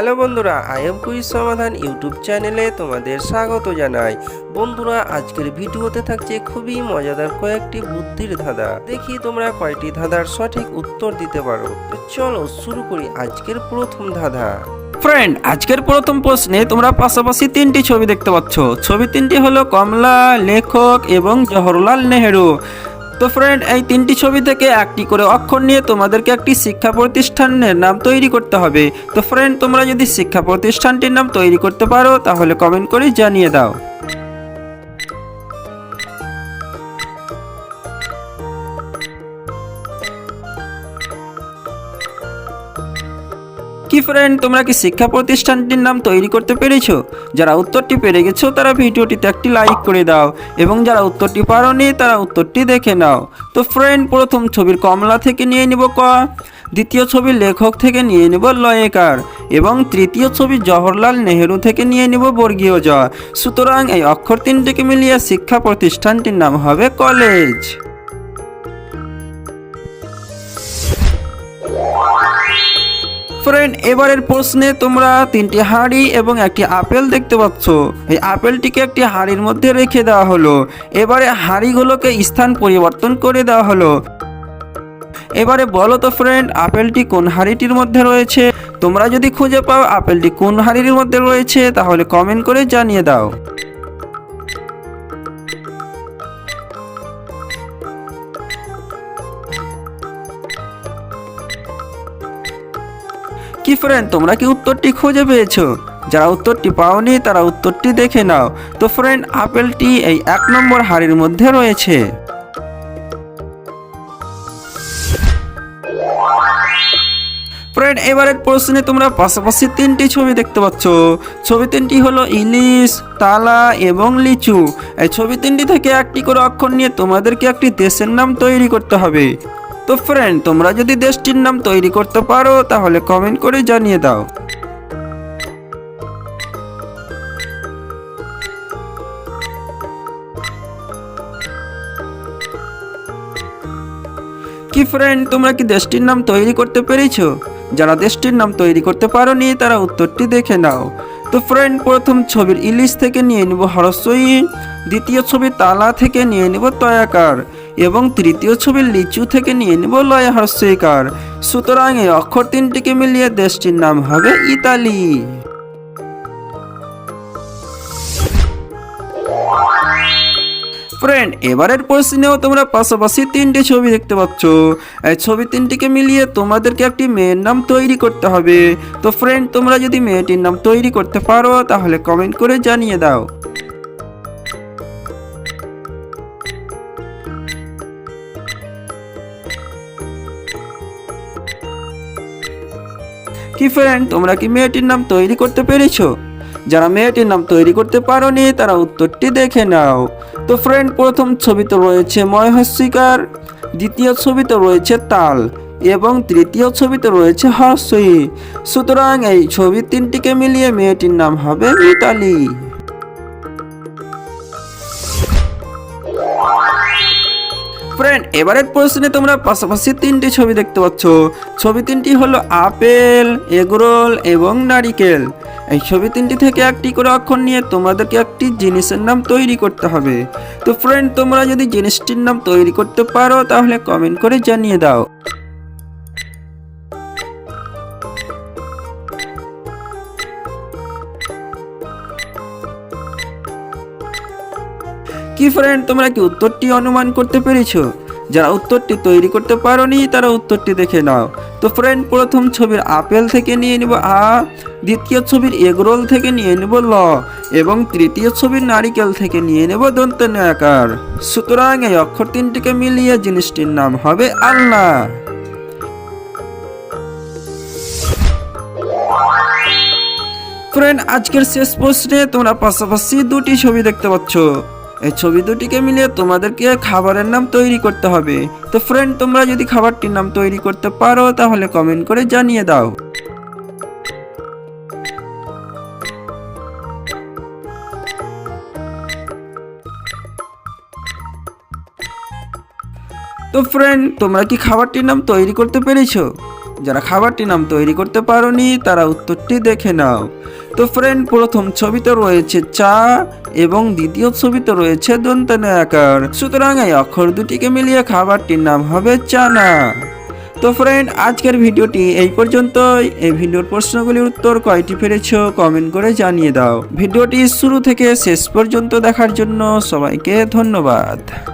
Hello বন্ধুরা, I am quiz সমাধান YouTube চ্যানেলে তোমাদের স্বাগত জানাই। বন্ধুরা, আজকের ভিডিওতে থাকছে খুবই মজাদার কয়েকটি বুদ্ধির ধাঁধা। দেখি তোমরা কয়টি ধাঁধার সঠিক উত্তর দিতে পারো। তো চলো শুরু করি আজকের প্রথম ধাঁধা। ফ্রেন্ড, আজকের প্রথম প্রশ্নে তোমরা পাশাপাশি তিনটি ছবি দেখতে পাচ্ছ। ছবি তিনটি হলো কমলা, লেখক এবং জওহরলাল নেহেরু। তো ফ্রেন্ড, এই তিনটি ছবি থেকে একটি করে অক্ষর নিয়ে তোমাদেরকে একটি শিক্ষা প্রতিষ্ঠানের নাম তৈরি করতে হবে। তো ফ্রেন্ড, তোমরা যদি শিক্ষা প্রতিষ্ঠানটির নাম তৈরি করতে পারো তাহলে কমেন্ট করে জানিয়ে দাও। কি ফ্রেন্ড, তোমরা কি শিক্ষা প্রতিষ্ঠানটির নাম তৈরি করতে পেরেছো? যারা উত্তরটি পেরে গেছো তারা ভিডিওটিতে একটি লাইক করে দাও, এবং যারা উত্তরটি পারোনি তারা উত্তরটি দেখে নাও। তো ফ্রেন্ড, প্রথম ছবির কমলা থেকে নিয়ে নিব ক, দ্বিতীয় ছবির লেখক থেকে নিয়ে নেব লয়েকার, এবং তৃতীয় ছবি জওহরলাল নেহেরু থেকে নিয়ে নেব বর্গীয় জ। সুতরাং এই অক্ষর তিনটিকে মিলিয়ে শিক্ষা প্রতিষ্ঠানটির নাম হবে কলেজ। ফ্রেন্ড, এবারের প্রশ্নে তোমরা তিনটি হাঁড়ি এবং একটি আপেল দেখতে পাচ্ছ। এই আপেলটিকে একটি হাঁড়ির মধ্যে রেখে দেওয়া হলো। এবারে হাঁড়িগুলোকে স্থান পরিবর্তন করে দেওয়া হলো। এবারে বলো তো ফ্রেন্ড, আপেলটি কোন হাঁড়িটির মধ্যে রয়েছে? তোমরা যদি খুঁজে পাও আপেলটি কোন হাঁড়ির মধ্যে রয়েছে তাহলে কমেন্ট করে জানিয়ে দাও। কি ফ্রেন্ড, তোমরা কি উত্তরটি খুঁজে পেয়েছো? যারা উত্তরটি পাওনি তারা উত্তরটি দেখে নাও। তো ফ্রেন্ড, আপেলটি এই 1 নম্বর হাঁড়ির মধ্যে রয়েছে। ফ্রেন্ড, এবারের প্রশ্নে তোমরা পাশাপাশি তিনটি ছবি দেখতে পাচ্ছ। ছবি তিনটি হলো ইলিশ, তালা এবং লিচু। এই ছবি তিনটি থেকে একটি করে অক্ষর নিয়ে তোমাদেরকে একটি দেশের নাম তৈরি করতে হবে। তো ফ্রেন্ড, তোমরা যদি দেশটির নাম তৈরি করতে পারো তাহলে কমেন্ট করে জানিয়ে দাও। কি ফ্রেন্ড, তোমরা কি দেশটির নাম তৈরি করতে পেরেছো? যারা দেশটির নাম তৈরি করতে পারোনি তারা উত্তরটি দেখে নাও। তো ফ্রেন্ড, প্রথম ছবির ইলিশ থেকে নিয়ে নেব হরস্বই, দ্বিতীয় ছবির তালা থেকে নিয়ে নেব তয়াকার, এবং তৃতীয় ছবির লিচু থেকে নিয়ে নেব লয় হ্রস্বইকার। সুতরাং এই অক্ষর তিনটিকে মিলিয়ে দেশটির নাম হবে ইতালি। ফ্রেন্ড, এবারের প্রশ্নেও তোমরা পাশাপাশি তিনটি ছবি দেখতে পাচ্ছ। এই ছবি তিনটিকে মিলিয়ে তোমাদেরকে একটি মেয়ের নাম তৈরি করতে হবে। তো ফ্রেন্ড, তোমরা যদি মেয়েটির নাম তৈরি করতে পারো তাহলে কমেন্ট করে জানিয়ে দাও। কি ফ্রেন্ড, তোমরা কি মেয়েটির নাম তৈরি করতে পেরেছো? যারা মেয়েটির নাম তৈরি করতে পারোনি তারা উত্তরটি দেখে নাও। তো ফ্রেন্ড, প্রথম ছবিতে রয়েছে ময়হস্যিকার, দ্বিতীয় ছবিতে রয়েছে তাল, এবং তৃতীয় ছবিতে রয়েছে হর্ষই। সুতরাং এই ছবি তিনটিকে মিলিয়ে মেয়েটির নাম হবে মিতালি। ফ্রেন্ড, এবারের প্রশ্নে তোমরা পাশাপাশি তিনটি ছবি দেখতে পাচ্ছ। ছবি তিনটি হলো আপেল, এগরোল এবং নারিকেল। এই ছবি তিনটি থেকে একটি করে অক্ষর নিয়ে তোমাদেরকে একটি জিনিসের নাম তৈরি করতে হবে। তো ফ্রেন্ড, তোমরা যদি জিনিসটির নাম তৈরি করতে পারো তাহলে কমেন্ট করে জানিয়ে দাও। কি ফ্রেন্ড, তোমরা কি উত্তরটি অনুমান করতে পেরেছো? যারা উত্তরটি তৈরি করতে পারোনি তারা উত্তরটি দেখে নাও। তো ফ্রেন্ড, প্রথম ছবির আপেল থেকে নিয়ে নেব আ, দ্বিতীয় ছবির এগরোল থেকে নিয়ে নেব ল, এবং তৃতীয় ছবির নারিকেল থেকে নিয়ে নেব দন্ত নয়াকার। সুতরাং এই অক্ষর তিনটিকে মিলিয়ে জিনিসটির নাম হবে আলনা। ফ্রেন্ড, আজকের শেষ প্রশ্নে তোমরা পাশাপাশি দুটি ছবি দেখতে পাচ্ছ। এই ছবি দুটিকে মিলিয়ে তোমাদেরকে খাবারের নাম তৈরি করতে হবে। তো ফ্রেন্ড, তোমরা যদি খাবারটির নাম তৈরি করতে পারো তাহলে কমেন্ট করে জানিয়ে দাও। তো ফ্রেন্ড, তোমরা কি খাবারটির নাম তৈরি করতে পেরেছো? যারা খাবারটির নাম তৈরি করতে পারোনি তারা উত্তরটি দেখে নাও। তো ফ্রেন্ড, প্রথম ছবিতে রয়েছে চা এবং দ্বিতীয় ছবিতে রয়েছে দন্তেন আকার, সুতরাং এই অক্ষর দুটিকে মিলিয়ে খাবারটির নাম হবে চানা। তো ফ্রেন্ড, আজকের ভিডিওটি এই পর্যন্তই। এই ভিডিওর প্রশ্নগুলির উত্তর কয়টি পেরেছো কমেন্ট করে জানিয়ে দাও। ভিডিওটি শুরু থেকে শেষ পর্যন্ত দেখার জন্য সবাইকে ধন্যবাদ।